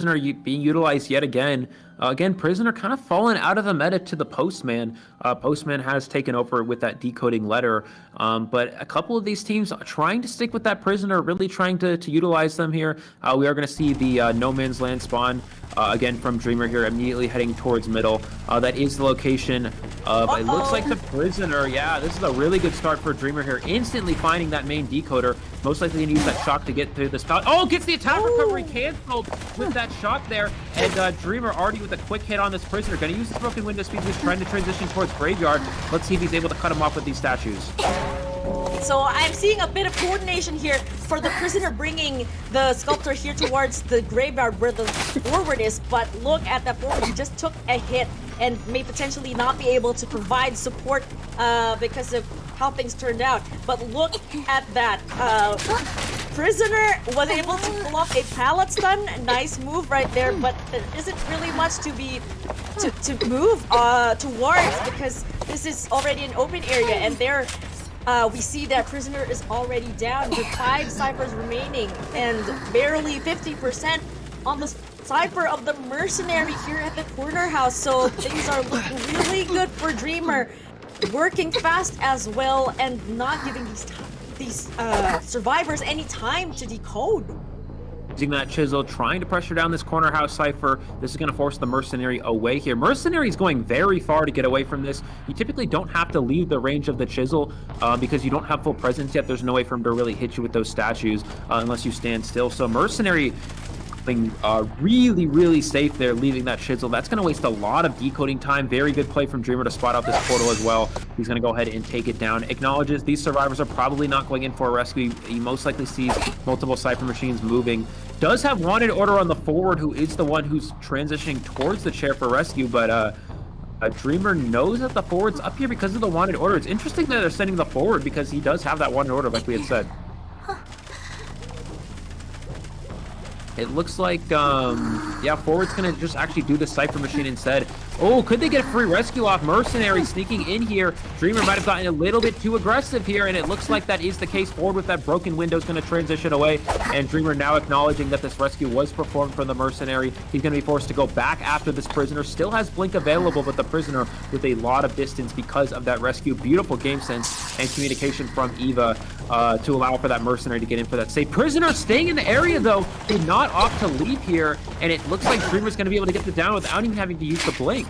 Prisoner being utilized yet again. Again, Prisoner kind of fallen out of the meta to the Postman. Postman has taken over with that decoding letter, but a couple of these teams are trying to stick with that Prisoner, really trying to utilize them here. We are going to see the No Man's Land spawn again from Dreamer here, immediately heading towards middle. That is the location of, it looks like the Prisoner. Yeah, this is a really good start for Dreamer here, instantly finding that main decoder. Most likely going to use that shock to get through the spot. Oh, gets the attack recovery canceled with that shot there, and Dreamer already with a quick hit on this Prisoner. Going to use his broken window speed, he's trying to transition towards Graveyard. Let's see if he's able to cut him off with these statues. So I'm seeing a bit of coordination here for the Prisoner bringing the Sculptor here towards the Graveyard where the forward is, but look at that forward, he just took a hit and may potentially not be able to provide support because of how things turned out. But look at that. Prisoner was able to pull off a pallet stun. Nice move right there, but there isn't really much to move towards because this is already an open area, and there we see that Prisoner is already down with 5 Cyphers remaining and barely 50% on the Cypher of the Mercenary here at the corner house. So things are looking really good for Dreamer, working fast as well and not giving these survivors any time to decode. Using that chisel, trying to pressure down this corner house Cypher. This is going to force the Mercenary away here. Mercenary is going very far to get away from this. You typically don't have to leave the range of the chisel because you don't have full presence yet. There's no way for him to really hit you with those statues unless you stand still. So Mercenary being really safe there, leaving that chisel. That's going to waste a lot of decoding time. Very good play from Dreamer to spot out this portal as well. He's going to go ahead and take it down. Acknowledges these survivors are probably not going in for a rescue. He most likely sees multiple Cypher machines moving. Does have wanted order on the forward, who is the one who's transitioning towards the chair for rescue, but a Dreamer knows that the forward's up here because of the wanted order. It's interesting that they're sending the forward because he does have that wanted order, like we had said. It looks like, yeah, forward's gonna just actually do the Cypher machine instead. Oh, could they get a free rescue off? Mercenary sneaking in here. Dreamer might have gotten a little bit too aggressive here, and it looks like that is the case. Forward with that broken window is gonna transition away, and Dreamer now acknowledging that this rescue was performed from the Mercenary. He's gonna be forced to go back after this Prisoner. Still has Blink available, but the Prisoner with a lot of distance because of that rescue. Beautiful game sense and communication from EVA to allow for that Mercenary to get in for that save. Prisoner staying in the area though, did not opt to leave here, and it looks like Dreamer's going to be able to get the down without even having to use the blink.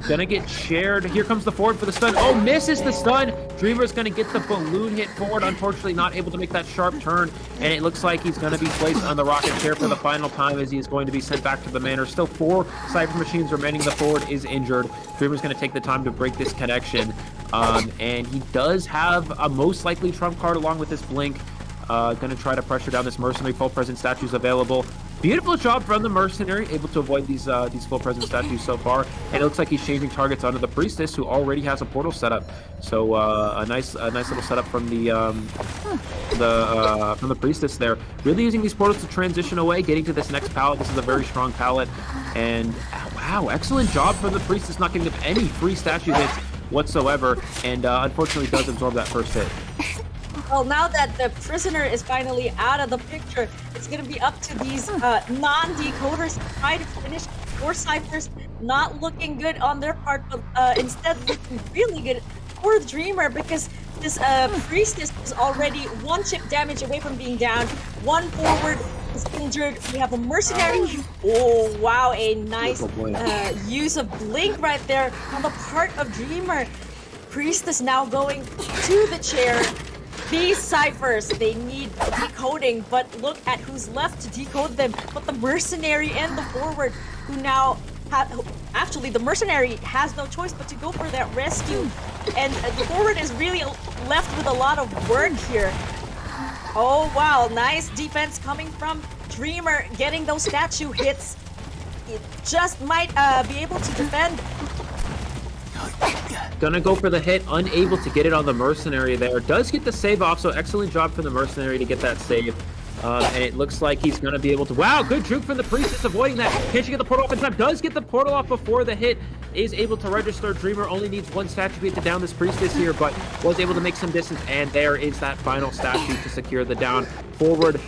Gonna get shared. Here comes the forward for the stun. Oh, misses the stun. Dreamer's gonna get the balloon hit forward. Unfortunately, not able to make that sharp turn, and it looks like he's gonna be placed on the rocket chair for the final time as he is going to be sent back to the manor. Still 4 Cypher machines remaining. The forward is injured. Dreamer's gonna take the time to break this connection, and he does have a most likely trump card along with this blink. Gonna try to pressure down this Mercenary. Full present statues available. Beautiful job from the Mercenary, able to avoid these full present statues so far. And it looks like he's changing targets onto the Priestess, who already has a portal set up. So a nice little setup from the Priestess there. Really using these portals to transition away, getting to this next pallet. This is a very strong pallet. And wow, excellent job from the Priestess, not giving them any free statue hits whatsoever. And unfortunately does absorb that first hit. Well, now that the Prisoner is finally out of the picture, it's going to be up to these non-decoders to try to finish 4 Cyphers. Not looking good on their part, but instead looking really good for Dreamer because this Priestess is already 1 chip damage away from being down. 1 forward is injured. We have a Mercenary. Oh, wow, a nice use of Blink right there on the part of Dreamer. Priestess now going to the chair. These Cyphers, they need decoding, but look at who's left to decode them. But the Mercenary and the forward, who now have... Actually, the Mercenary has no choice but to go for that rescue. And the forward is really left with a lot of work here. Oh, wow. Nice defense coming from Dreamer, getting those statue hits. It just might be able to defend. Gonna go for the hit, unable to get it on the Mercenary there. Does get the save off, so excellent job for the Mercenary to get that save. And it looks like he's gonna be able to... Wow, good juke from the Priestess, avoiding that. Can't you get the portal off in time? Does get the portal off before the hit. is able to register. Dreamer only needs one statue to down this priestess here, but was able to make some distance, and there is that final statue to secure the down. Forward,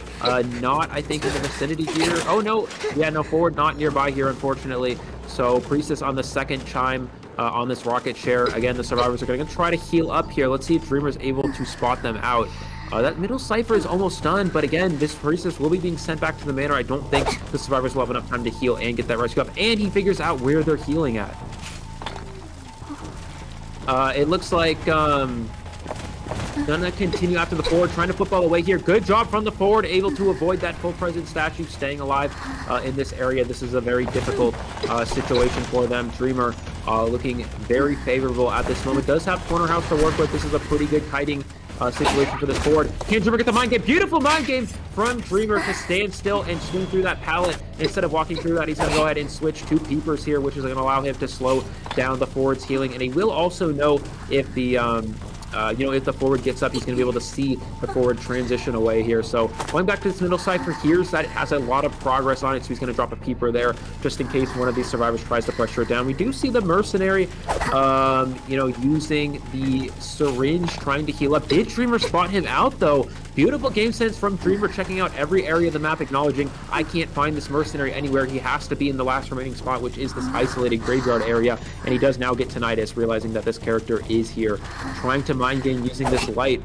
not, I think, in the vicinity here. Oh, no. Yeah, no, forward not nearby here, unfortunately. So priestess on the second chime on this rocket share. Again, the survivors are going to try to heal up here. Let's see if Dreamer is able to spot them out. That middle cipher is almost done, but again, this priestess will be being sent back to the manor. I don't think the survivors will have enough time to heal and get that rescue up, and he figures out where they're healing at. It looks like gonna continue after the forward, trying to flip all the way here. Good job from the forward, able to avoid that full presence statue, staying alive in this area. This is a very difficult situation for them. Dreamer looking very favorable at this moment. Does have corner house to work with. This is a pretty good kiting situation for this forward. Can Dreamer get the mind game? Beautiful mind game from Dreamer to stand still and swing through that pallet. Instead of walking through that, he's going to go ahead and switch to peepers here, which is going to allow him to slow down the forward's healing. And he will also know if the if the forward gets up, he's going to be able to see the forward transition away here. So going back to this middle cipher, here's that it has a lot of progress on it, so he's going to drop a peeper there just in case one of these survivors tries to pressure it down. We do see the mercenary, using the syringe, trying to heal up. Did Dreamer spot him out, though? Beautiful game sense from Dreamer, checking out every area of the map, acknowledging I can't find this mercenary anywhere. He has to be in the last remaining spot, which is this isolated graveyard area, and he does now get tinnitus, realizing that this character is here. Trying to mind game using this light.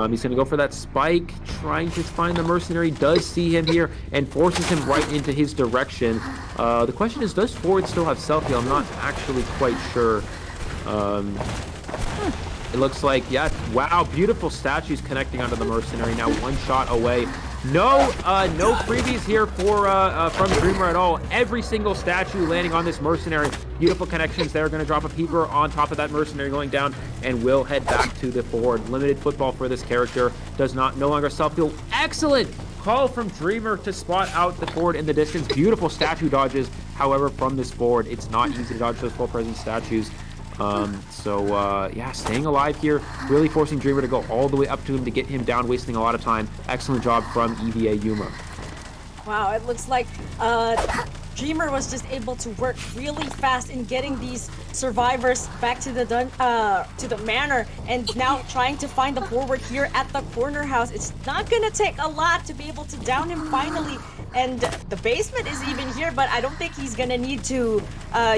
He's going to go for that spike, trying to find the mercenary, does see him here, and forces him right into his direction. The question is, does forward still have self-heal? I'm not actually quite sure. It looks like, yeah, wow, beautiful statues connecting onto the mercenary. Now one shot away. No freebies here from Dreamer at all. Every single statue landing on this mercenary. Beautiful connections there. Going to drop a peeper on top of that mercenary going down, and will head back to the forward. Limited football for this character. No longer self-heal. Excellent call from Dreamer to spot out the forward in the distance. Beautiful statue dodges. However, from this forward, it's not easy to dodge those full presence statues. Staying alive here, really forcing Dreamer to go all the way up to him to get him down, wasting a lot of time. Excellent job from EVA Yuma. Wow, it looks like Dreamer was just able to work really fast in getting these survivors back to the manor, and now trying to find the forward here at the corner house. It's not gonna take a lot to be able to down him finally. And the basement is even here, but I don't think he's gonna need to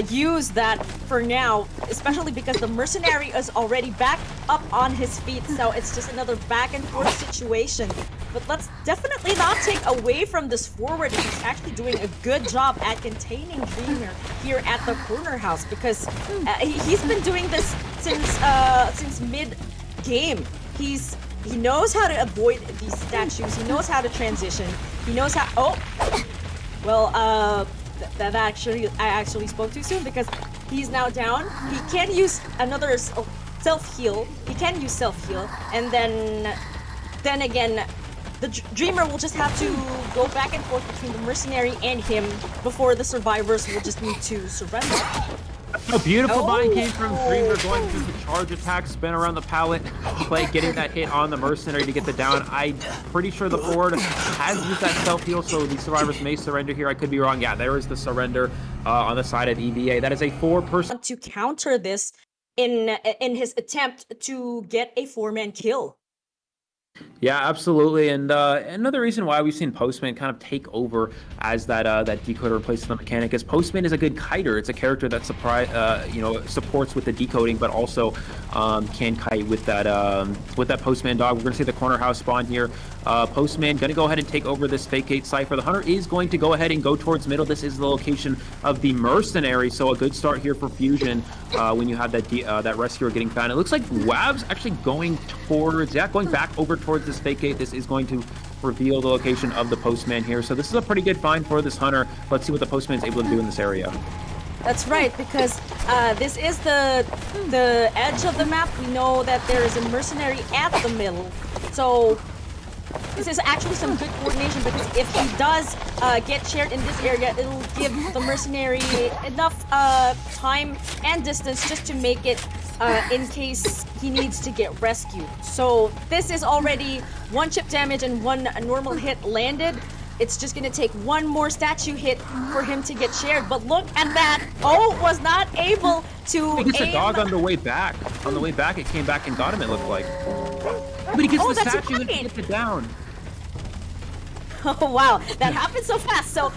use that for now, especially because the mercenary is already back up on his feet, so it's just another back and forth situation. But let's definitely not take away from this forward. He's actually doing a good job at containing Dreamer here at the corner house, because he's been doing this since mid-game. He knows how to avoid these statues. He knows how to transition. He knows how. Oh, well, I actually spoke too soon, because he's now down. He can use another self-heal. He can use self-heal, and then again, the Dreamer will just have to go back and forth between the mercenary and him before the survivors will just need to surrender. A beautiful mind game from Dreamer, going through the charge attack, spin around the pallet, getting that hit on the mercenary to get the down. I'm pretty sure the forward has used that self-heal, so the survivors may surrender here. I could be wrong. Yeah, there is the surrender on the side of EVA. That is a 4-person. To counter this in his attempt to get a 4-man kill. Yeah, absolutely. And another reason why we've seen Postman kind of take over as that decoder replaces the mechanic is Postman is a good kiter. It's a character that supports with the decoding, but also can kite with that Postman dog. We're going to see the corner house spawn here. Postman going to go ahead and take over this fake gate cipher. The hunter is going to go ahead and go towards middle. This is the location of the mercenary, so a good start here for Fusion when you have that rescuer getting found. It looks like Wab's actually going back over towards this fake gate. This is going to reveal the location of the Postman here. So this is a pretty good find for this hunter. Let's see what the Postman is able to do in this area. That's right, because this is the edge of the map. We know that there is a mercenary at the middle. So this is actually some good coordination, because if he does get shared in this area, it'll give the mercenary enough time and distance just to make it in case he needs to get rescued. So this is already 1 chip damage and 1 normal hit landed. it's just gonna take one more statue hit for him to get shared. But look at that. Oh, was not able to He gets aim. a dog on the way back. On the way back, it came back and got him, it looked like. But he gets the that's statue and right. gets it down. Oh, wow. That happened so fast. So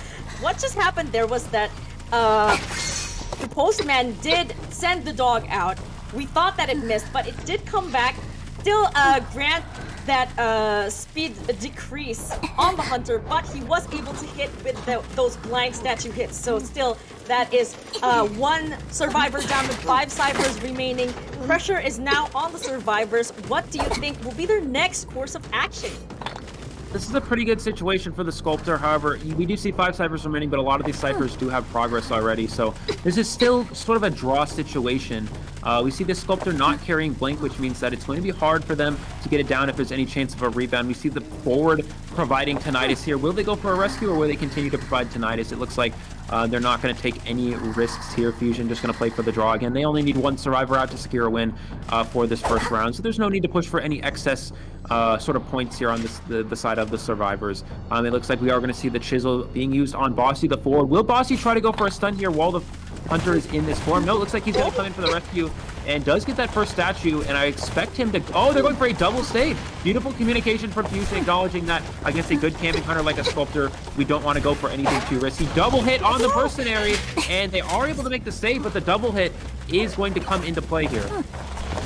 what just happened there was that the postman did send the dog out. We thought that it missed, but it did come back. Still grant that speed decrease on the hunter, but he was able to hit with those blind statue hits. So still, that is one survivor down with 5 ciphers remaining. Pressure is now on the survivors. What do you think will be their next course of action? This is a pretty good situation for the sculptor. However, we do see 5 ciphers remaining, but a lot of these ciphers do have progress already. So this is still sort of a draw situation. We see the sculptor not carrying blink, which means that it's going to be hard for them to get it down if there's any chance of a rebound. We see the forward providing tinnitus here. Will they go for a rescue or will they continue to provide tinnitus? It looks like they're not going to take any risks here. Fusion just going to play for the draw again. They only need 1 survivor out to secure a win for this first round, so there's no need to push for any excess sort of points here on the side of the survivors. It looks like we are going to see the chisel being used on Bossy, the forward. Will Bossy try to go for a stun here while the hunter is in this form? No, it looks like he's going to come in for the rescue and does get that first statue, and I expect him to... Oh, they're going for a double stave. Beautiful communication from Fusion, acknowledging that against a good camping hunter like a sculptor, we don't want to go for anything too risky. Double hit on the mercenary, and they are able to make the save, but the double hit is going to come into play here.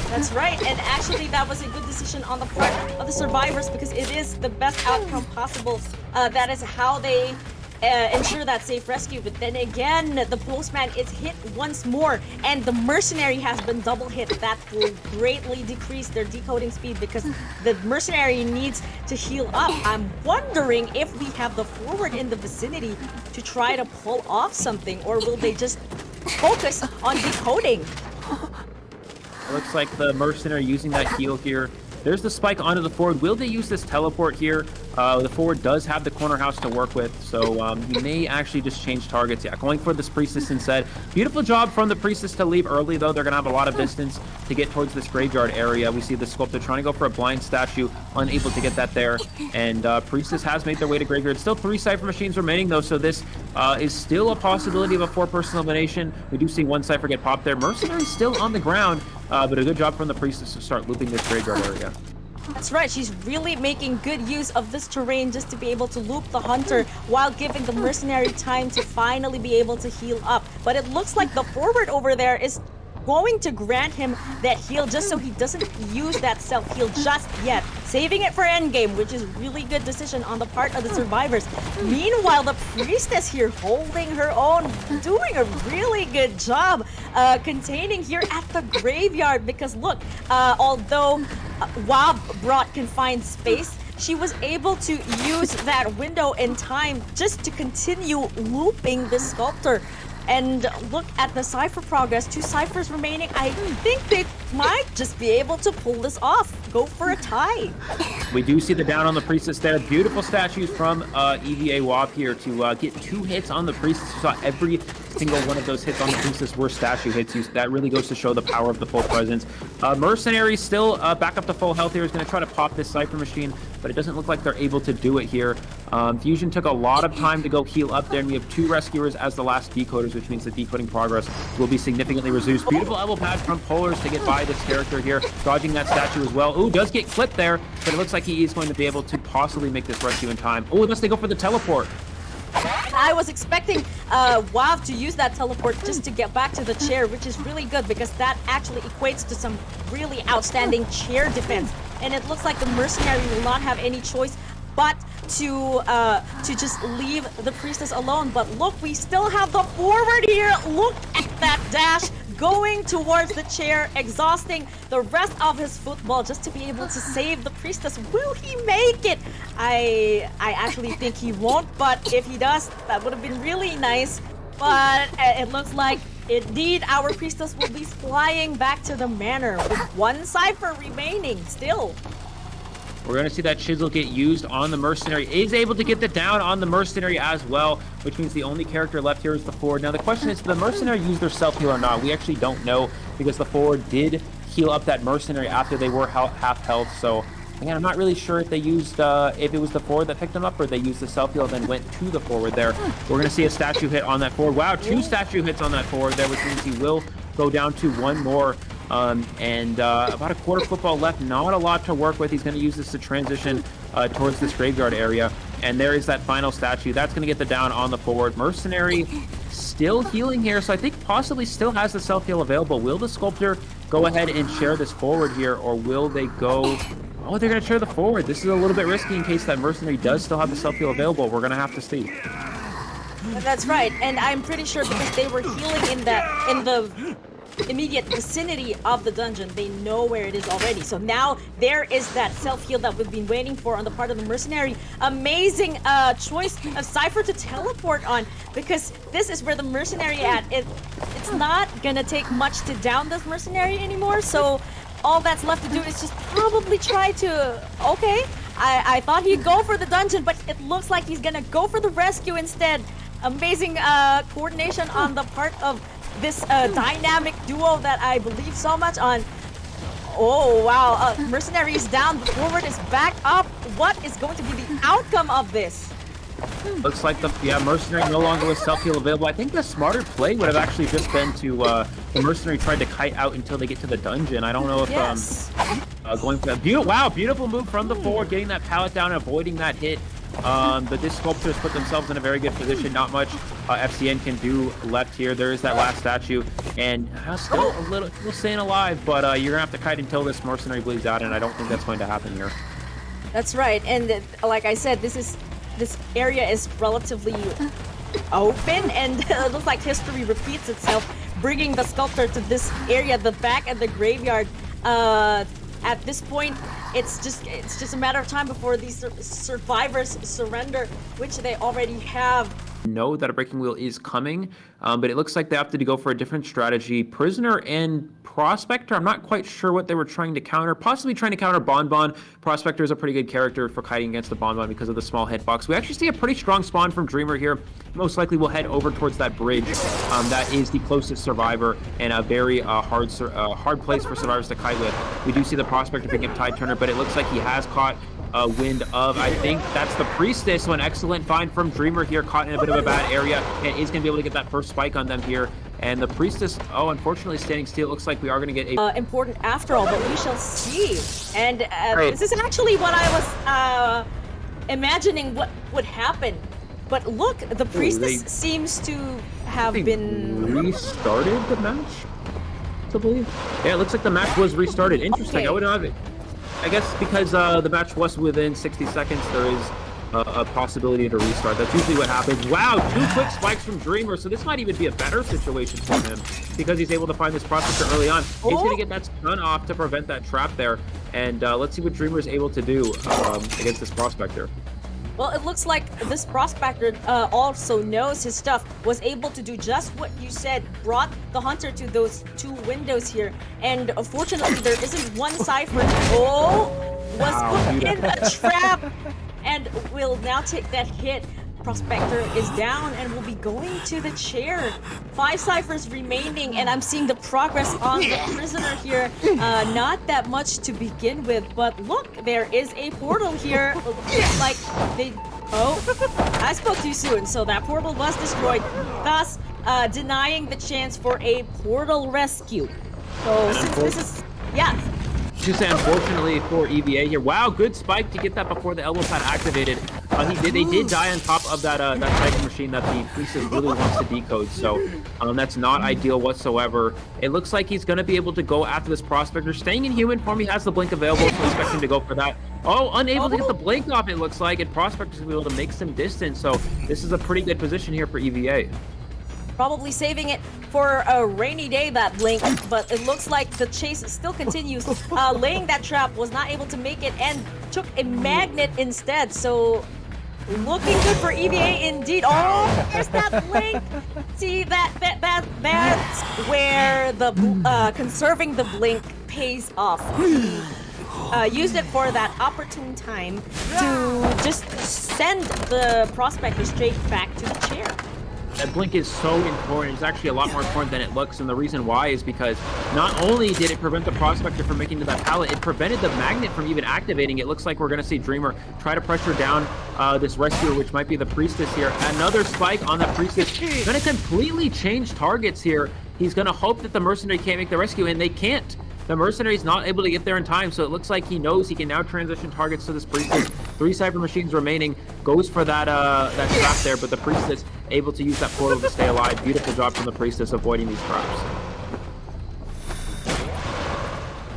That's right, and actually that was a good decision on the part of the survivors because it is the best outcome possible. That is how they ensure that safe rescue. But then again, the postman is hit once more, and the mercenary has been double hit. That will greatly decrease their decoding speed because the mercenary needs to heal up. I'm wondering if we have the forward in the vicinity to try to pull off something, or will they just focus on decoding? It looks like the mercenary using that heal here. There's the spike onto the forward. Will they use this teleport here? The forward does have the corner house to work with, so he may actually just change targets. Yeah, going for this priestess instead. Beautiful job from the priestess to leave early, though. They're going to have a lot of distance to get towards this graveyard area. We see the sculptor trying to go for a blind statue, unable to get that there. And priestess has made their way to graveyard. Still 3 cipher machines remaining, though, so this is still a possibility of a 4-person elimination. We do see 1 cipher get popped there. Mercenary still on the ground, but a good job from the priestess to start looping this graveyard area. That's right, she's really making good use of this terrain just to be able to loop the hunter while giving the mercenary time to finally be able to heal up. But it looks like the forward over there is going to grant him that heal just so he doesn't use that self-heal just yet, saving it for endgame, which is really good decision on the part of the survivors. Meanwhile, the priestess here holding her own, doing a really good job containing here at the graveyard because look, although WoW brought confined space, she was able to use that window in time just to continue looping the sculptor. And look at the cipher progress. 2 ciphers remaining. I think they might just be able to pull this off. Go for a tie. We do see the down on the priestess there. Beautiful statues from EVA WAP here to get 2 hits on the priestess. You saw every single one of those hits on the priestess were statue hits. That really goes to show the power of the full presence. Mercenary still back up to full health here. Is going to try to pop this cipher machine, but it doesn't look like they're able to do it here. Fusion took a lot of time to go heal up there, and we have 2 rescuers as the last decoders, which means the decoding progress will be significantly reduced. Beautiful elbow pad from Polars to get by this character here, dodging that statue as well. Ooh, does get clipped there, but it looks like he is going to be able to possibly make this rescue in time. Oh, unless they go for the teleport. I was expecting WoW to use that teleport just to get back to the chair, which is really good because that actually equates to some really outstanding chair defense. And it looks like the mercenary will not have any choice but to just leave the priestess alone. But look, we still have the forward here. Look at that dash going towards the chair, exhausting the rest of his football just to be able to save the priestess. Will he make it? I actually think he won't, but if he does, that would have been really nice. But it looks like indeed our priestess will be flying back to the manor with 1 cipher remaining still. We're going to see that chisel get used on the mercenary. Is able to get the down on the mercenary as well, which means the only character left here is the forward. Now the question is, did the mercenary use their self-heal or not? We actually don't know because the forward did heal up that mercenary after they were half health. So Again, I'm not really sure if they used, if it was the forward that picked them up or they used the self-heal and then went to the forward there. We're going to see a statue hit on that forward. Wow, 2 statue hits on that forward there, which means he will go down to 1 more. About a quarter football left. Not a lot to work with. He's going to use this to transition towards this graveyard area. And there is that final statue. That's going to get the down on the forward. Mercenary still healing here, so I think possibly still has the self-heal available. Will the Sculptor go ahead and share this forward here, or will they go... Oh, they're going to share the forward. This is a little bit risky in case that Mercenary does still have the self-heal available. We're going to have to see. That's right, and I'm pretty sure because they were healing in the immediate vicinity of the dungeon, they know where it is already. So now there is that self-heal that we've been waiting for on the part of the Mercenary. Amazing choice of Cypher to teleport on, because this is where the Mercenary at. It's not gonna take much to down this Mercenary anymore, so all that's left to do is just probably try to... Okay, I thought he'd go for the dungeon, but it looks like he's gonna go for the rescue instead. Amazing coordination on the part of this dynamic duo that I believe so much on. Oh, wow. Mercenary is down. The forward is back up. What is going to be the outcome of this? Looks like the Mercenary no longer with self-heal available. I think the smarter play would have actually just been to the Mercenary tried to kite out until they get to the dungeon. I don't know if going for that. Beautiful move from the forward, getting that pallet down and avoiding that hit. But this Sculptors put themselves in a very good position. Not much FzN can do left here. There is that last statue, and still staying alive, but you're gonna have to kite until this Mercenary bleeds out, and I don't think that's going to happen here. That's right, and like I said, this area is relatively open, and it looks like history repeats itself, bringing the Sculptor to this area, the back and the graveyard. At this point, it's just a matter of time before these survivors surrender, which they already have. Know that a breaking wheel is coming, but it looks like they opted to go for a different strategy. Prisoner and Prospector, I'm not quite sure what they were trying to counter. Possibly trying to counter Bonbon. Prospector is a pretty good character for kiting against the Bonbon because of the small hitbox. We actually see a pretty strong spawn from Dreamer here. Most likely we'll head over towards that bridge. That is the closest survivor and a very hard place for survivors to kite with. We do see the Prospector picking up Tide Turner, but it looks like he has caught wind of, I think that's the Priestess. So an excellent find from Dreamer here, caught in a bit of a bad area, and is going to be able to get that first spike on them here. And the Priestess, unfortunately standing still. It looks like we are going to get a... important after all, but we shall see. And this is actually what I was imagining what would happen. But look, the Priestess seems to have been... restarted the match, I believe. Yeah, it looks like the match was restarted. Interesting. Okay. I would have it. I guess because the match was within 60 seconds, there is a possibility to restart. That's usually what happens. Wow, 2 quick spikes from Dreamer, so this might even be a better situation for him because he's able to find this Prospector early on. He's going to get that stun off to prevent that trap there, and let's see what Dreamer is able to do against this Prospector. Well, it looks like this Prospector also knows his stuff, was able to do just what you said, brought the Hunter to those 2 windows here, and unfortunately there isn't one Cypher. Was put in a trap, and will now take that hit. Prospector is down and will be going to the chair. 5 Cyphers remaining, and I'm seeing the progress on the Prisoner here. Not that much to begin with, but look, there is a portal here. Looks like they... Oh, I spoke too soon, so that portal was destroyed, thus denying the chance for a portal rescue. So since this is... Yeah. Just unfortunately for EVA here. Wow, good spike to get that before the elbow pad activated. They did die on top of that typing machine that the Priestess really wants to decode, so that's not ideal whatsoever. It looks like he's going to be able to go after this Prospector. Staying in human form, he has the blink available, so expect him to go for that. Oh, unable to get the blink off, it looks like, and Prospector's going to be able to make some distance, so this is a pretty good position here for EVA. Probably saving it for a rainy day, that blink, but it looks like the chase still continues. Laying that trap, was not able to make it, and took a magnet instead, so looking good for EVA indeed. Oh, there's that blink! See, that's where the conserving the blink pays off. Used it for that opportune time to just send the Prospector straight back to the chair. That blink is so important. It's actually a lot more important than it looks, and the reason why is because not only did it prevent the prospector from making to that pallet, it prevented the magnet from even activating. It looks like we're going to see Dreamer try to pressure down this rescuer, which might be the Priestess here. Another spike on the Priestess. Going to completely change targets here. He's going to hope that the Mercenary can't make the rescue, and they can't. The Mercenary's not able to get there in time, so it looks like he knows he can now transition targets to this Priestess. 3 Cypher Machines remaining. Goes for that trap there, but the Priestess able to use that portal to stay alive. Beautiful job from the Priestess avoiding these traps.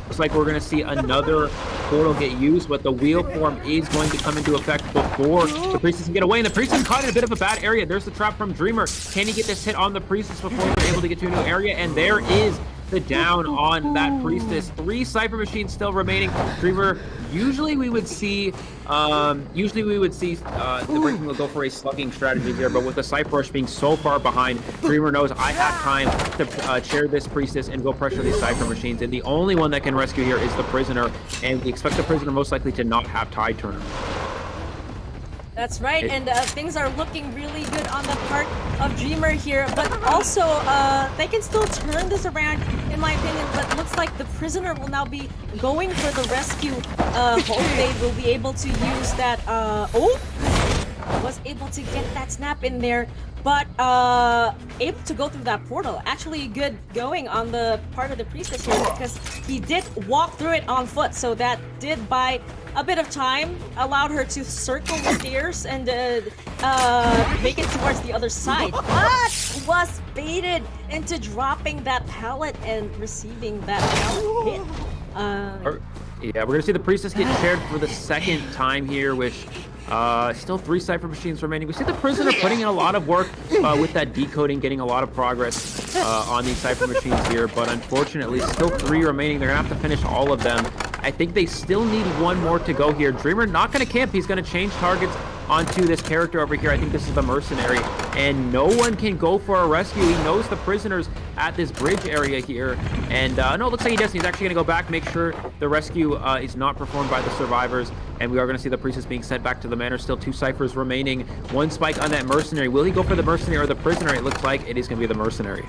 Looks like we're going to see another portal get used, but the wheel form is going to come into effect before the Priestess can get away, and the Priestess caught in a bit of a bad area. There's the trap from Dreamer. Can he get this hit on the Priestess before they're able to get to a new area? And there is the down on that Priestess. 3 Cypher Machines still remaining. Dreamer, usually we would see the Breaking will go for a slugging strategy here, but with the Cypher Rush being so far behind, Dreamer knows I have time to chair this Priestess and go pressure these Cypher Machines, and the only one that can rescue here is the Prisoner, and we expect the Prisoner most likely to not have Tide Turner. That's right, and things are looking really good on the part of Dreamer here, but also they can still turn this around, in my opinion, but looks like the Prisoner will now be going for the rescue. Hopefully will be able to use that, was able to get that snap in there, but able to go through that portal. Actually good going on the part of the Priestess here, because he did walk through it on foot, so that did buy a bit of time, allowed her to circle the stairs and make it towards the other side, but was baited into dropping that pallet and receiving that pallet hit. Yeah, we're gonna see the Priestess get shared for the second time here, which still 3 Cypher Machines remaining. We see the Prisoner putting in a lot of work with that decoding, getting a lot of progress on these Cypher Machines here, but unfortunately still 3 remaining. They're gonna have to finish all of them. I think they still need 1 more to go here. Dreamer not gonna camp. He's gonna change targets onto this character over here. I think this is the Mercenary, and no one can go for a rescue. He knows the Prisoners at this bridge area here, and no, it looks like he doesn't. He's actually gonna go back, make sure the rescue is not performed by the survivors, and we are gonna see the Priestess being sent back to the manor. Still 2 Cyphers remaining. 1 spike on that Mercenary. Will he go for the Mercenary or the Prisoner? It looks like it is gonna be the Mercenary.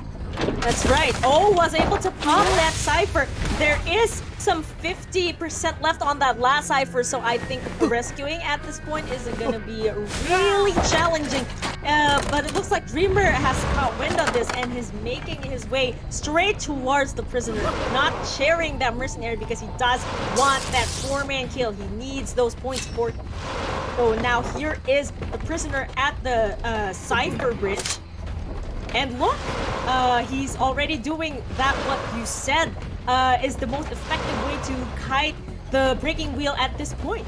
That's right. Was able to pop that Cypher. There is some 50% left on that last Cypher, so I think rescuing at this point is going to be really challenging. But it looks like Dreamer has caught wind of this and is making his way straight towards the Prisoner, not sharing that Mercenary because he does want that 4-man kill. He needs those points for. So now here is the Prisoner at the Cypher bridge. And look, he's already doing that what you said is the most effective way to kite the breaking wheel at this point.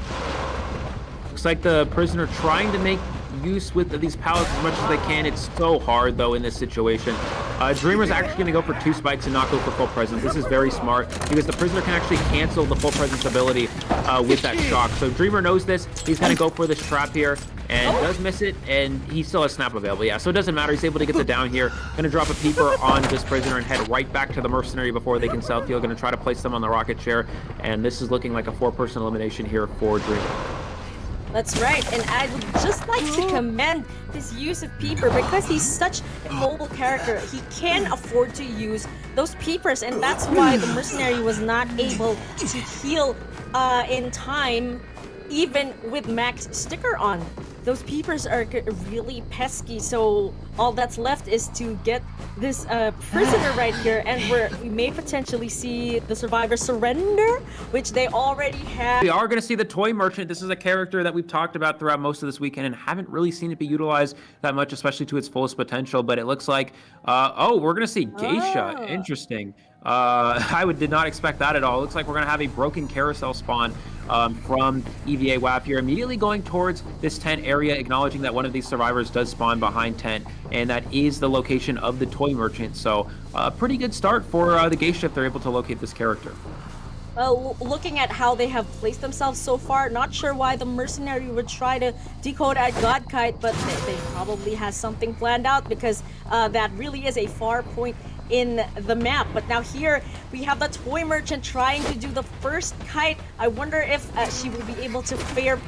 Looks like the Prisoner trying to make use with these pallets as much as they can. It's so hard though in this situation. Dreamer's actually going to go for 2 spikes and not go for full presence. This is very smart because the Prisoner can actually cancel the full presence ability with that shock. So Dreamer knows this. He's going to go for this trap here and does miss it, and he still has snap available. Yeah, so it doesn't matter. He's able to get the down here. Going to drop a peeper on this Prisoner and head right back to the Mercenary before they can self-heal. Going to try to place them on the rocket chair, and this is looking like a 4-person elimination here for Dreamer. That's right, and I would just like to commend his use of Peeper because he's such a mobile character. He can afford to use those Peepers, and that's why the Mercenary was not able to heal in time, even with max sticker on. Those Peepers are really pesky, so all that's left is to get this Prisoner right here, and we may potentially see the survivor surrender, which they already have. We are going to see the Toy Merchant. This is a character that we've talked about throughout most of this weekend and haven't really seen it be utilized that much, especially to its fullest potential, but it looks like, we're going to see Geisha. Interesting. I did not expect that at all. It looks like we're going to have a broken carousel spawn from EVA WAP here, immediately going towards this tent area, acknowledging that one of these survivors does spawn behind tent, and that is the location of the Toy Merchant. So a pretty good start for the Geisha if they're able to locate this character. Well, looking at how they have placed themselves so far, not sure why the Mercenary would try to decode at Godkite, but they probably has something planned out because that really is a far point in the map. But now here we have the Toy Merchant trying to do the first kite. I wonder if she will be able to fare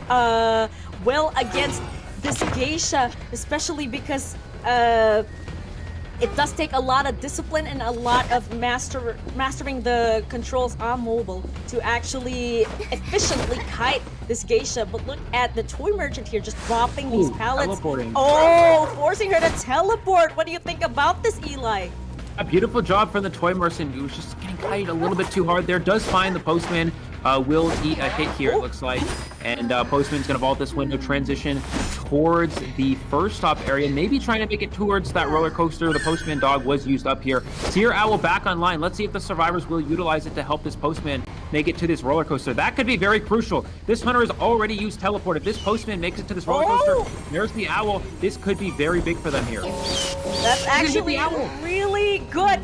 well against this Geisha, especially because it does take a lot of discipline and a lot of mastering the controls on mobile to actually efficiently kite this geisha. But look at the toy merchant here just dropping these pallets. Teleporting. Oh, forcing her to teleport. What do you think about this, Eli? A beautiful job from the toy merchant, who was just getting kited a little bit too hard there. Does find the postman. Will eat a hit here, it looks like. And Postman's going to vault this window, transition towards the first stop area, maybe trying to make it towards that roller coaster. The Postman dog was used up here. Seer Owl back online. Let's see if the survivors will utilize it to help this Postman make it to this roller coaster. That could be very crucial. This hunter has already used teleport. If this Postman makes it to this roller coaster, there's the Owl. This could be very big for them here. That's actually really good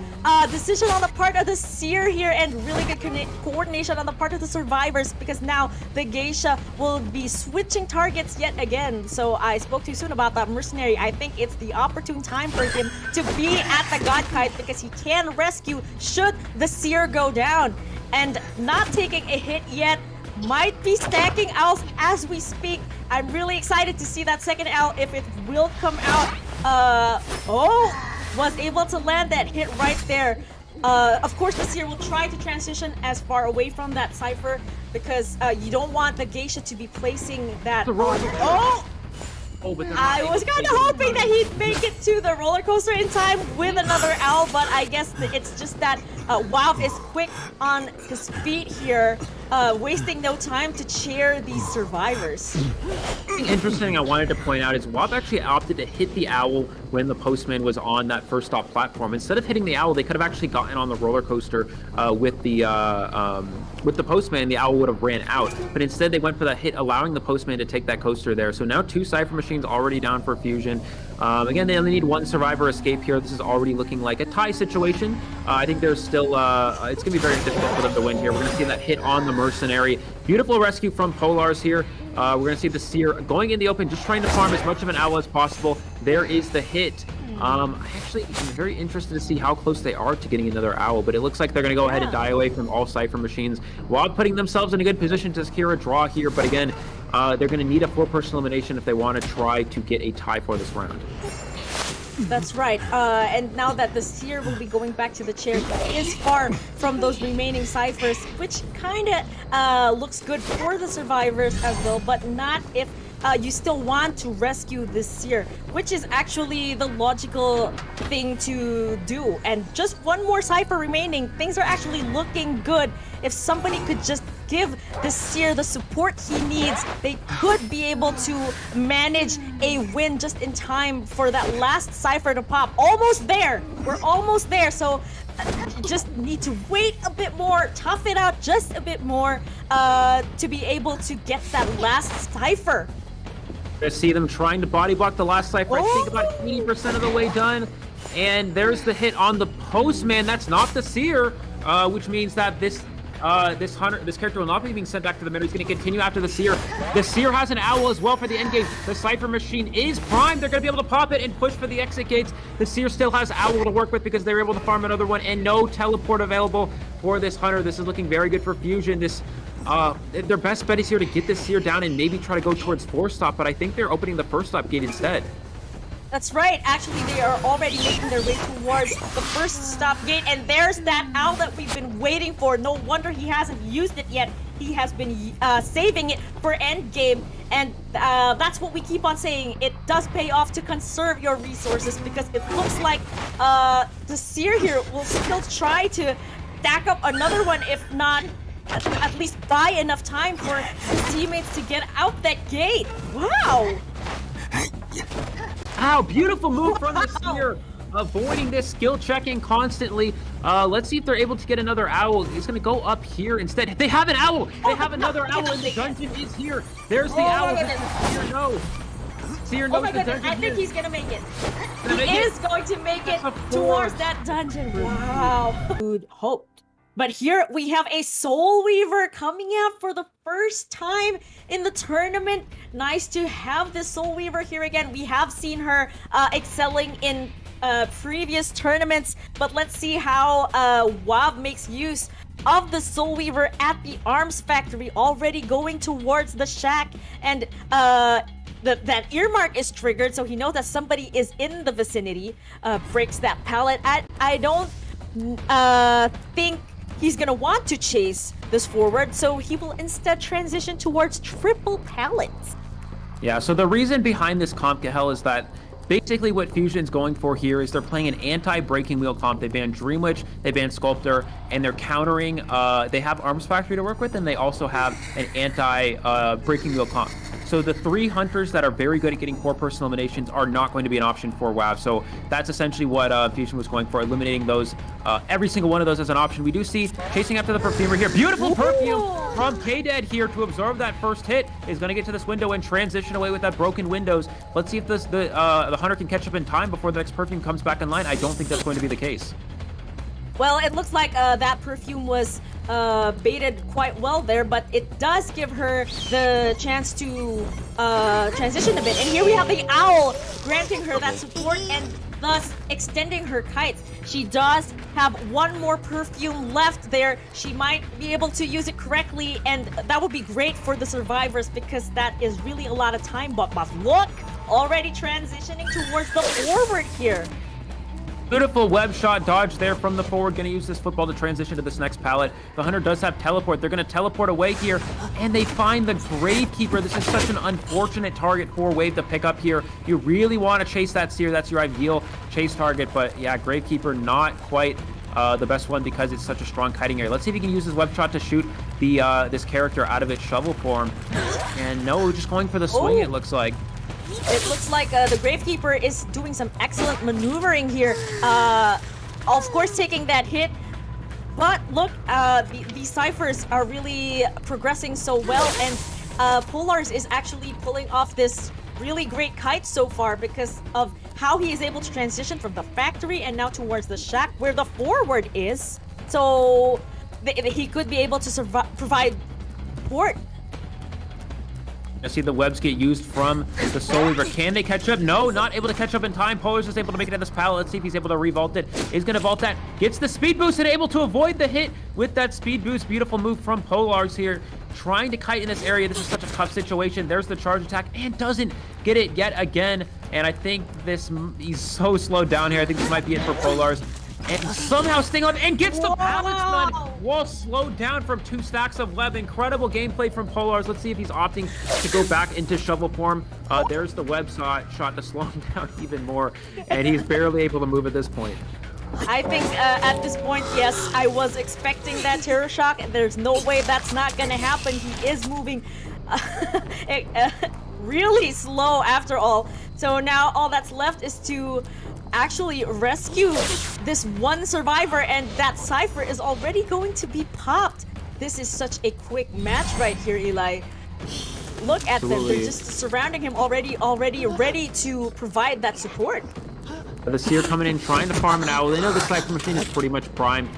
decision on the part of the Seer here, and really good coordination on the part of the survivors, because now the geisha will be switching targets yet again. So I spoke too soon about that mercenary. I think it's the opportune time for him to be at the God Kite, because he can rescue should the Seer go down. And not taking a hit yet, might be stacking owls as we speak. I'm really excited to see that second owl, if it will come out. Was able to land that hit right there. Of course, the Seer will try to transition as far away from that Cypher, because you don't want the geisha to be placing that on. But I was kind of hoping that he'd make it to the roller coaster in time with another owl, but I guess it's just that WoW is quick on his feet here, wasting no time to cheer these survivors. Something interesting I wanted to point out is WoW actually opted to hit the owl when the Postman was on that first stop platform. Instead of hitting the owl, they could have actually gotten on the roller coaster with the Postman. The owl would have ran out, but instead they went for that hit, allowing the Postman to take that coaster there. So now 2 Cypher machines already down for fusion. Again, they only need 1 survivor escape here. This is already looking like a tie situation. I think there's still, it's going to be very difficult for them to win here. We're going to see that hit on the mercenary. Beautiful rescue from Polars here. We're going to see the Seer going in the open, just trying to farm as much of an owl as possible. There is the hit. Actually, I'm very interested to see how close they are to getting another owl, but it looks like they're going to go ahead and die away from all Cypher machines, while putting themselves in a good position to secure a draw here. But again, they're going to need a 4-person elimination if they want to try to get a tie for this round. That's right. And now that the Seer will be going back to the chair, he is far from those remaining Cyphers, which kind of looks good for the survivors as well, but not if you still want to rescue this Seer, which is actually the logical thing to do. And just 1 more Cypher remaining. Things are actually looking good. If somebody could just give the Seer the support he needs, they could be able to manage a win just in time for that last Cypher to pop. Almost there. We're almost there. So just need to wait a bit more, tough it out just a bit more to be able to get that last Cypher. I see them trying to body block the last Cypher. I think about 80% of the way done. And there's the hit on the Postman. That's not the Seer, which means that this character will not be being sent back to the middle. He's going to continue after the Seer. The Seer has an owl as well for the end game. The Cypher machine is primed. They're going to be able to pop it and push for the exit gates. The Seer still has owl to work with because they were able to farm another one, and no teleport available for this hunter. This is looking very good for fusion. Their best bet is here to get this Seer down and maybe try to go towards 4-stop, but I think they're opening the first stop gate instead. That's right. Actually, they are already making their way towards the first stop gate, and there's that owl that we've been waiting for. No wonder he hasn't used it yet. He has been saving it for end game, and that's what we keep on saying. It does pay off to conserve your resources, because it looks like the Seer here will still try to stack up another one, if not at least buy enough time for his teammates to get out that gate. Wow! Wow, beautiful move from the Seer, avoiding this, skill checking constantly. Let's see if they're able to get another owl. He's going to go up here instead. They have an owl! They have another owl, and the dungeon is here. There's the owl. Seer knows. Seer knows the dungeon. I think he's going to make it. He is going to make it towards that dungeon. Wow. Good hope. But here we have a Soul Weaver coming out for the first time in the tournament. Nice to have this Soul Weaver here again. We have seen her excelling in previous tournaments, but let's see how WoW makes use of the Soul Weaver at the Arms Factory, already going towards the shack. And that earmark is triggered, so he knows that somebody is in the vicinity. Breaks that pallet. I don't think he's gonna want to chase this forward, so he will instead transition towards triple pallets. Yeah, so the reason behind this comp, Gahel, is that basically what Fusion's going for here is they're playing an anti-breaking wheel comp. They banned Dream Witch, they banned Sculptor, and they're countering, they have Arms Factory to work with, and they also have an anti-breaking wheel comp. So the 3 hunters that are very good at getting core person eliminations are not going to be an option for WAV. So that's essentially what Fusion was going for, eliminating those, every single one of those as an option. We do see chasing after the Perfumer here. Beautiful Perfume from K-Dead here to absorb that first hit. Is going to get to this window and transition away with that broken windows. Let's see if the Hunter can catch up in time before the next Perfume comes back online. I don't think that's going to be the case. Well, it looks like that Perfume was baited quite well there, but it does give her the chance to transition a bit. And here we have the Owl granting her that support and thus extending her kites. She does have one more Perfume left there. She might be able to use it correctly, and that would be great for the survivors because that is really a lot of time. But look, already transitioning towards the forward here. Beautiful web shot dodge there from the forward. Going to use this football to transition to this next pallet. The Hunter does have teleport. They're going to teleport away here, and they find the Gravekeeper. This is such an unfortunate target for Wave to pick up here. You really want to chase that Seer. That's your ideal chase target, but yeah, Gravekeeper not quite the best one because it's such a strong kiting area. Let's see if he can use his web shot to shoot the this character out of its shovel form. And no, just going for the swing, it looks like. It looks like the Gravekeeper is doing some excellent maneuvering here. Of course, taking that hit. But look, these Cyphers are really progressing so well. And Polars is actually pulling off this really great kite so far because of how he is able to transition from the factory and now towards the shack where the forward is. So he could be able to provide support. I see the webs get used from the Soul Weaver. Can they catch up? No, not able to catch up in time. Polar's just able to make it at this pallet. Let's see if he's able to revault it. Is going to vault that. Gets the speed boost and able to avoid the hit with that speed boost. Beautiful move from Polars here. Trying to kite in this area. This is such a tough situation. There's the charge attack and doesn't get it yet again. And I think he's so slowed down here. I think this might be it for Polars. And somehow staying on and gets the pallet stun while slowed down from 2 stacks of web. Incredible gameplay from Polars. Let's see if he's opting to go back into shovel form. There's the web shot to slow him down even more, and he's barely able to move at this point. I think at this point, yes, I was expecting that Terror Shock, and there's no way that's not gonna happen. He is moving really slow after all. So now all that's left is to actually rescue this one survivor, and that Cypher is already going to be popped. This is such a quick match right here, Eli. Look at them. They're just surrounding him already ready to provide that support. The Seer coming in, trying to farm an Owl. They know the Cypher machine is pretty much primed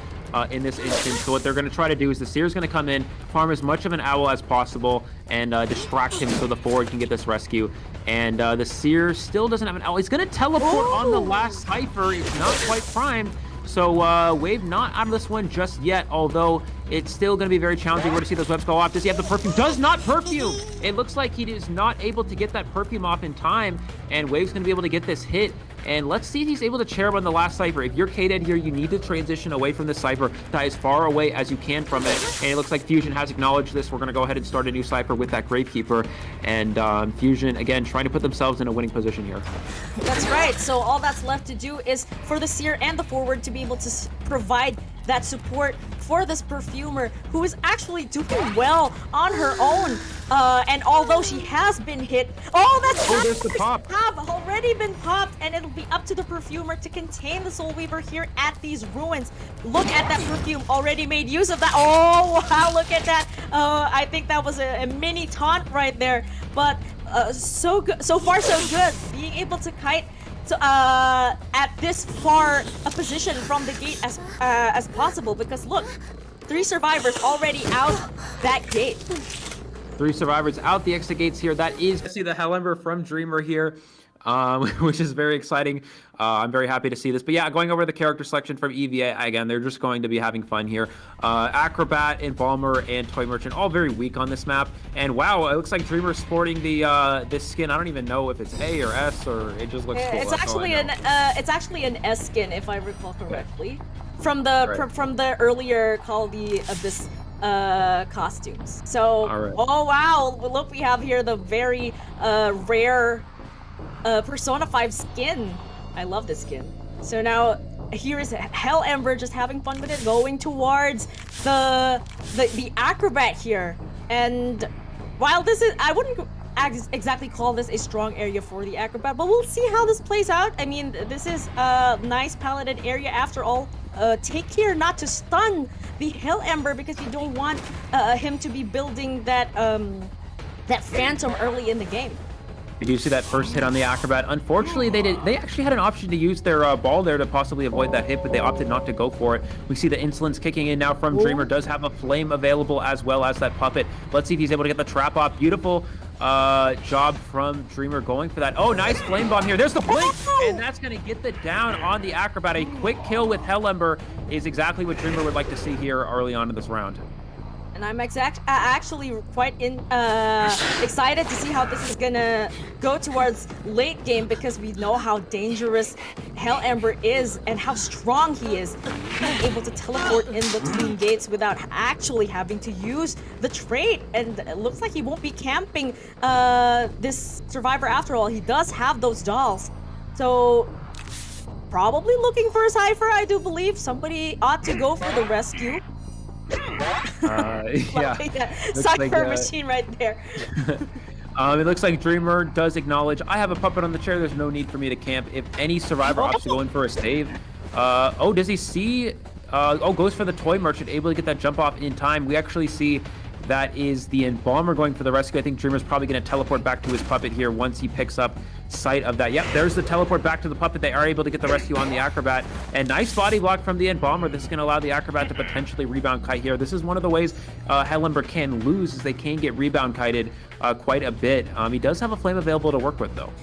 in this instance. So what they're going to try to do is the Seer's going to come in, farm as much of an Owl as possible, and distract him so the forward can get this rescue. And the Seer still doesn't have an Owl. He's going to teleport on the last Cypher. It's not quite primed. So Wave not out of this one just yet, although it's still going to be very challenging. We're going to see those webs go off. Does he have the Perfume? Does not Perfume! It looks like he is not able to get that Perfume off in time, and Wave's going to be able to get this hit. And let's see if he's able to cherub on the last Cypher. If you're K-Dead here, you need to transition away from this Cypher, die as far away as you can from it. And it looks like Fusion has acknowledged this. We're going to go ahead and start a new Cypher with that Gravekeeper. And Fusion, again, trying to put themselves in a winning position here. That's right. So all that's left to do is for the Seer and the forward to be able to provide that support for this Perfumer, who is actually doing well on her own. And although she has been hit, there's the pop. Have already been popped, and it'll be up to the Perfumer to contain the Soul Weaver here at these ruins. Look at that Perfume already made use of that. Oh wow, look at that. I think that was a mini taunt right there, but so good, so far so good. Being able to kite at this far a position from the gate as possible, because look, 3 survivors already out that gate. 3 survivors out the exit gates here. That is, see the Hell Ember from Dreamer here. which is very exciting. I'm very happy to see this. But yeah, going over the character selection from EVA, again, they're just going to be having fun here. Acrobat, Embalmer, and Toy Merchant, all very weak on this map. And wow, it looks like Dreamer's sporting the this skin. I don't even know if it's A or S, or it just looks cool. It's actually an S skin, if I recall correctly, from the earlier Call of the Abyss costumes. So, oh wow, look, we have here the very rare Persona 5 skin. I love this skin. So now here is Hell Ember just having fun with it, going towards the Acrobat here. And while this is, I wouldn't exactly call this a strong area for the Acrobat, but we'll see how this plays out. I mean, this is a nice paladin area after all. Take care not to stun the Hell Ember, because you don't want him to be building that that Phantom early in the game. We do see that first hit on the Acrobat. Unfortunately, they actually had an option to use their ball there to possibly avoid that hit, but they opted not to go for it. We see the insolence kicking in now from Dreamer. Does have a flame available as well as that puppet. Let's see if he's able to get the trap off. Beautiful job from Dreamer going for that. Oh, nice flame bomb here. There's the blink, and that's going to get the down on the Acrobat. A quick kill with Hell Ember is exactly what Dreamer would like to see here early on in this round. And I'm actually quite excited to see how this is gonna go towards late game, because we know how dangerous Hell Ember is and how strong he is, being able to teleport in between gates without actually having to use the trait. And it looks like he won't be camping this survivor after all. He does have those dolls, so probably looking for a Cypher. I do believe somebody ought to go for the rescue. Yeah, Cypher machine right there. It looks like Dreamer does acknowledge, I have a puppet on the chair, there's no need for me to camp. If any survivor opts to go in for a save. Oh, does he see? Goes for the Toy Merchant, able to get that jump off in time. We actually see that is the Embalmer going for the rescue. I think Dreamer's probably going to teleport back to his puppet here once he picks up sight of that. Yep, there's the teleport back to the puppet. They are able to get the rescue on the Acrobat. And nice body block from the Embalmer. This is going to allow the Acrobat to potentially rebound kite here. This is one of the ways Hell Ember can lose, is they can get rebound kited quite a bit. He does have a flame available to work with, though.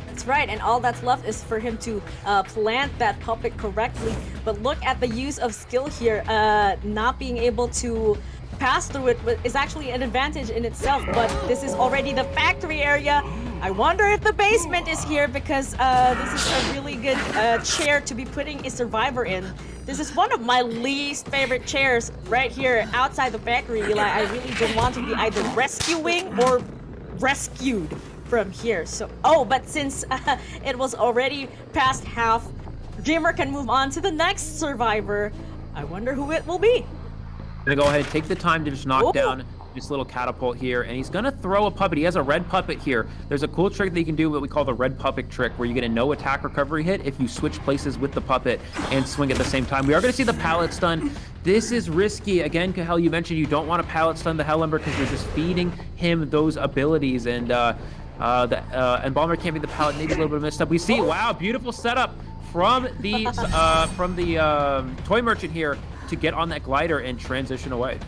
That's right, and all that's left is for him to plant that puppet correctly. But look at the use of skill here. Not being able to pass through it is actually an advantage in itself, but this is already the factory area. I wonder if the basement is here, because this is a really good chair to be putting a survivor in. This is one of my least favorite chairs right here outside the factory. Eli, I really don't want to be either rescuing or rescued from here. So, but since it was already past half, Dreamer can move on to the next survivor. I wonder who it will be. Gonna go ahead and take the time to just knock down this little catapult here, and he's gonna throw a puppet. He has a red puppet here. There's a cool trick that you can do, what we call the red puppet trick, where you get a no attack recovery hit if you switch places with the puppet and swing at the same time. We are gonna see the pallet stun. This is risky. Again, Cahel, you mentioned you don't want to pallet stun the Hell Ember because you're just feeding him those abilities, and the Embalmer can't be the pallet. Maybe a little bit of messed up. We see, wow, beautiful setup from the Toy Merchant here to get on that glider and transition away.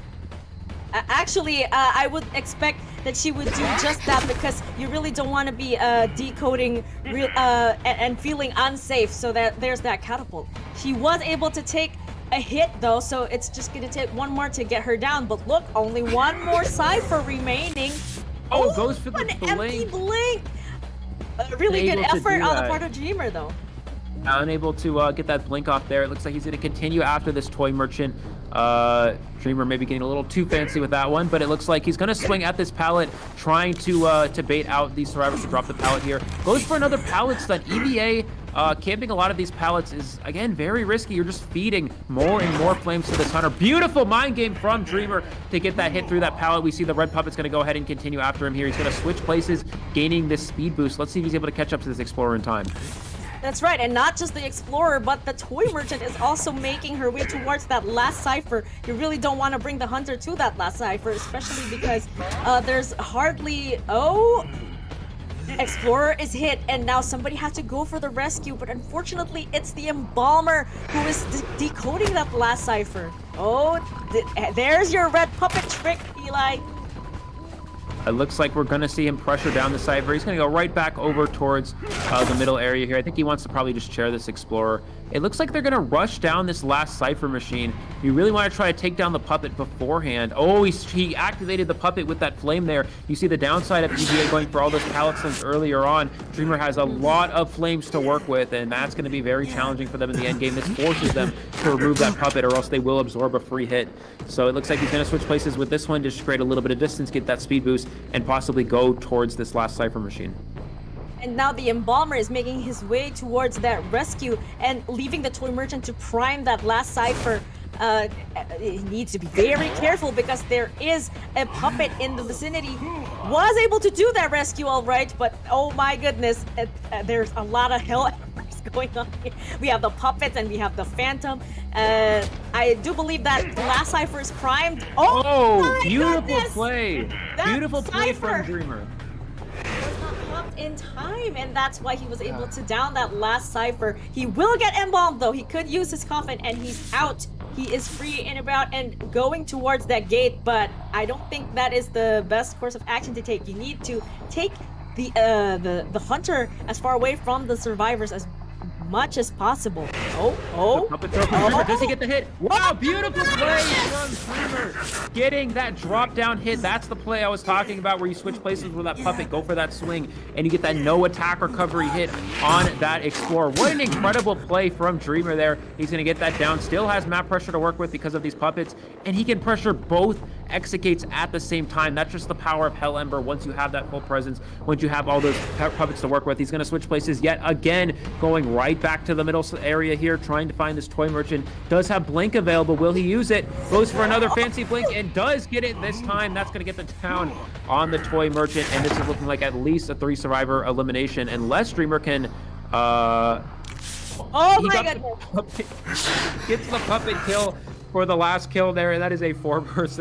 Actually, I would expect that she would do just that, because you really don't want to be decoding and feeling unsafe, so that there's that catapult. She was able to take a hit though, so it's just going to take one more to get her down. But look, only one more Cypher remaining. Goes for the blink. Empty blink. Really good effort on the part of Dreamer though. Unable to get that blink off there. It looks like he's going to continue after this Toy Merchant. Dreamer maybe getting a little too fancy with that one, but it looks like he's going to swing at this pallet, trying to bait out these survivors to drop the pallet here. Goes for another pallet stun. EVA camping a lot of these pallets is, again, very risky. You're just feeding more and more flames to this hunter. Beautiful mind game from Dreamer to get that hit through that pallet. We see the red puppet's going to go ahead and continue after him here. He's going to switch places, gaining this speed boost. Let's see if he's able to catch up to this Explorer in time. That's right, and not just the Explorer, but the Toy Merchant is also making her way towards that last Cypher. You really don't want to bring the Hunter to that last Cypher, especially because there's hardly... Explorer is hit, and now somebody has to go for the rescue, but unfortunately, it's the Embalmer who is decoding that last Cypher. There's your red puppet trick, Eli. It looks like we're going to see him pressure down the Cypher. He's going to go right back over towards the middle area here. I think he wants to probably just chair this Explorer. It looks like they're going to rush down this last Cypher machine. You really want to try to take down the Puppet beforehand. Oh, he activated the Puppet with that flame there. You see the downside of EVA going for all those pallet slings earlier on. Dreamer has a lot of flames to work with, and that's going to be very challenging for them in the end game. This forces them to remove that Puppet, or else they will absorb a free hit. So it looks like he's going to switch places with this one, just create a little bit of distance, get that speed boost, and possibly go towards this last Cypher machine. And now the Embalmer is making his way towards that rescue and leaving the Toy Merchant to prime that last Cypher. He needs to be very careful because there is a Puppet in the vicinity. Was able to do that rescue all right, but oh my goodness, there's a lot of hell going on here. We have the Puppets and we have the Phantom. I do believe that the last Cypher is primed. Oh, beautiful goodness. Play. That Beautiful play Cypher from Dreamer. was not popped in time, and that's why he was able to down that last Cypher. He will get embalmed though. He could use his coffin and he's out. He is free and about and going towards that gate, but I don't think that is the best course of action to take. You need to take the hunter as far away from the survivors as much as possible. Does he get the hit? Wow, beautiful play from Dreamer. Getting that drop down hit. That's the play I was talking about, where you switch places with that Puppet, go for that swing, and you get that no attack recovery hit on that Explorer. What an incredible play from Dreamer there. He's going to get that down. Still has map pressure to work with because of these Puppets, and he can pressure both execates at the same time. That's just the power of Hell Ember. Once you have that full presence, once you have all those Puppets to work with, he's going to switch places yet again, going right back to the middle area here, trying to find this Toy Merchant. Does have Blink available. Will he use it? Goes for another fancy Blink and does get it this time. That's going to get the down on the Toy Merchant, and this is looking like at least a 3 survivor elimination, unless Dreamer can Oh my goodness. Gets the Puppet kill for the last kill there, and that is a 4-person